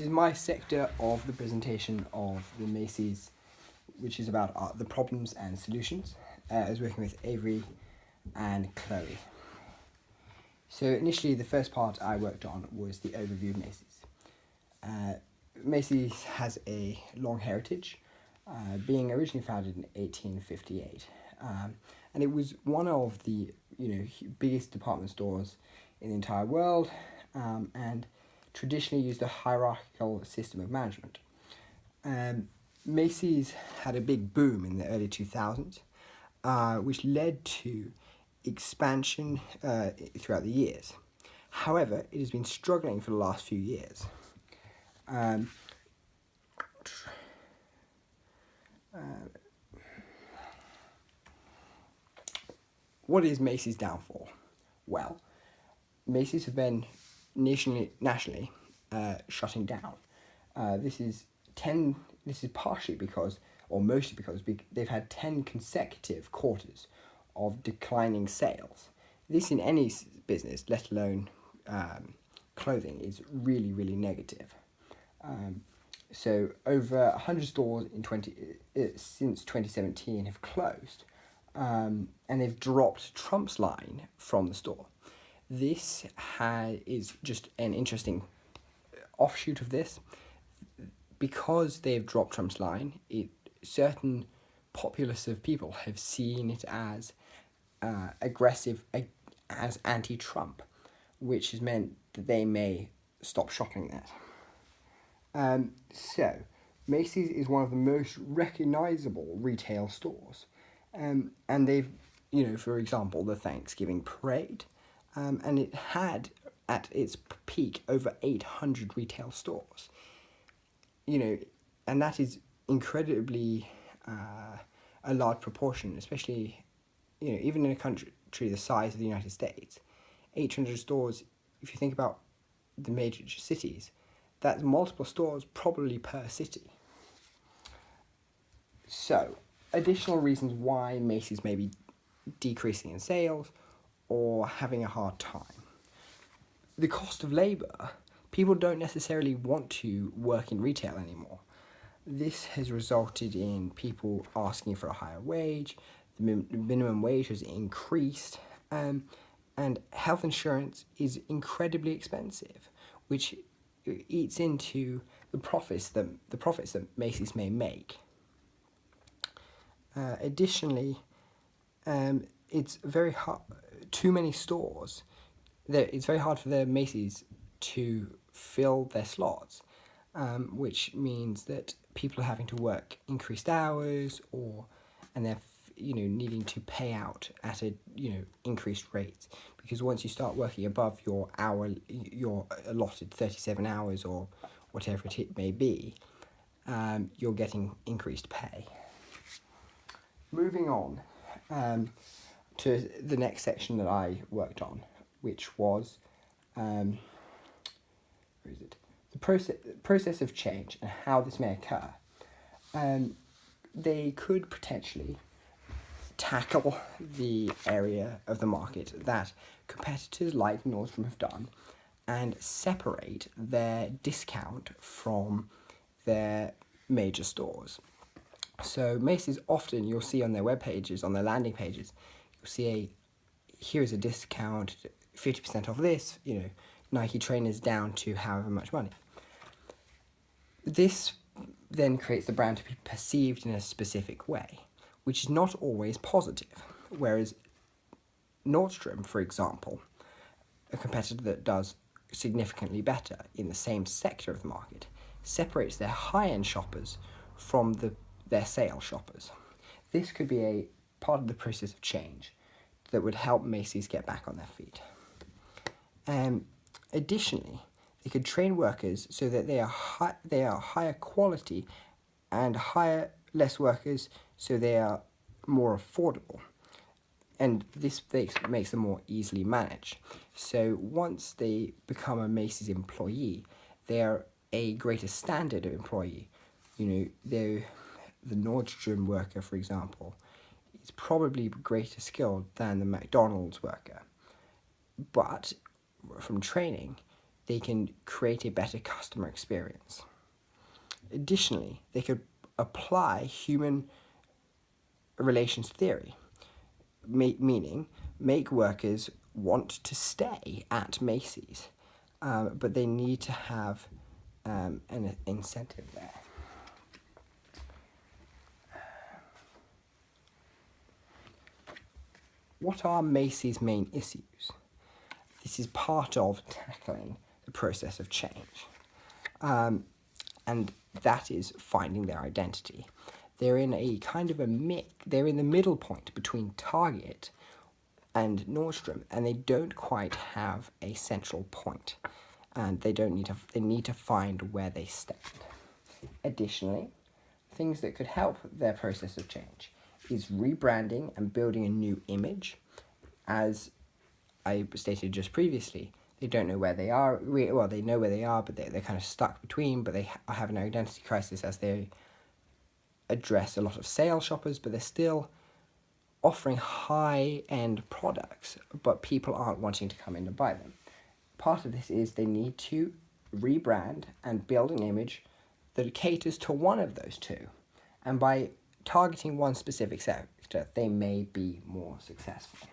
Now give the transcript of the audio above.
is my sector of the presentation of the Macy's, which is about the problems and solutions. I was working with Avery and Chloe. So initially, the first part I worked on was the overview of Macy's. Macy's has a long heritage, being originally founded in 1858, and it was one of the biggest department stores in the entire world, and traditionally used a hierarchical system of management. Macy's had a big boom in the early 2000s, which led to expansion throughout the years. However, it has been struggling for the last few years. What is Macy's downfall? Well, Macy's have been nationally shutting down. This is partially because, or mostly because, they've had 10 consecutive quarters of declining sales. This in any business, let alone clothing, is really, really negative. So over 100 stores since 2017 have closed, and they've dropped Trump's line from the store. This is just an interesting offshoot of this. Because they've dropped Trump's line, certain populace of people have seen it as aggressive, as anti-Trump, which has meant that they may stop shopping there. So, Macy's is one of the most recognisable retail stores. And they've, for example, the Thanksgiving parade, and it had at its peak over 800 retail stores. And that is incredibly a large proportion, especially, even in a country the size of the United States. 800 stores, if you think about the major cities, that's multiple stores probably per city. So, additional reasons why Macy's may be decreasing in sales or having a hard time. The cost of labour. People don't necessarily want to work in retail anymore. This has resulted in people asking for a higher wage, the minimum wage has increased, and health insurance is incredibly expensive, which eats into the profits that Macy's may make. Additionally, it's very hard. Too many stores. It's very hard for the Macy's to fill their slots, which means that people are having to work increased hours, and they're needing to pay out at increased rates, because once you start working above your allotted 37 hours or whatever it may be, you're getting increased pay. Moving on to the next section that I worked on, which was the process of change and how this may occur. They could potentially tackle the area of the market that competitors like Nordstrom have done and separate their discount from their major stores. So Macy's, often you'll see on their web pages, on their landing pages, you'll see here's a discount, 50% off this, Nike trainers down to however much money. This then creates the brand to be perceived in a specific way, which is not always positive. Whereas Nordstrom, for example, a competitor that does significantly better in the same sector of the market, separates their high-end shoppers from their sale shoppers. This could be a part of the process of change that would help Macy's get back on their feet. Additionally, they could train workers so that they are higher quality, and hire less workers so they are more affordable. And this makes them more easily managed. So once they become a Macy's employee, they are a greater standard of employee. The Nordstrom worker, for example, is probably greater skilled than the McDonald's worker. But from training, they can create a better customer experience. Additionally, they could apply human relations theory, meaning make workers want to stay at Macy's, but they need to have an incentive there. What are Macy's main issues? This is part of tackling the process of change. And that is finding their identity. They're in a kind of they're in the middle point between Target and Nordstrom, and they don't quite have a central point, and they need to find where they stand. Additionally, things that could help their process of change is rebranding and building a new image. As I stated just previously, they don't know where they are. Well, they know where they are, but they're kind of stuck between, but they have an identity crisis as they address a lot of sale shoppers, but they're still offering high-end products, but people aren't wanting to come in and buy them. Part of this is they need to rebrand and build an image that caters to one of those two. And by targeting one specific sector, they may be more successful.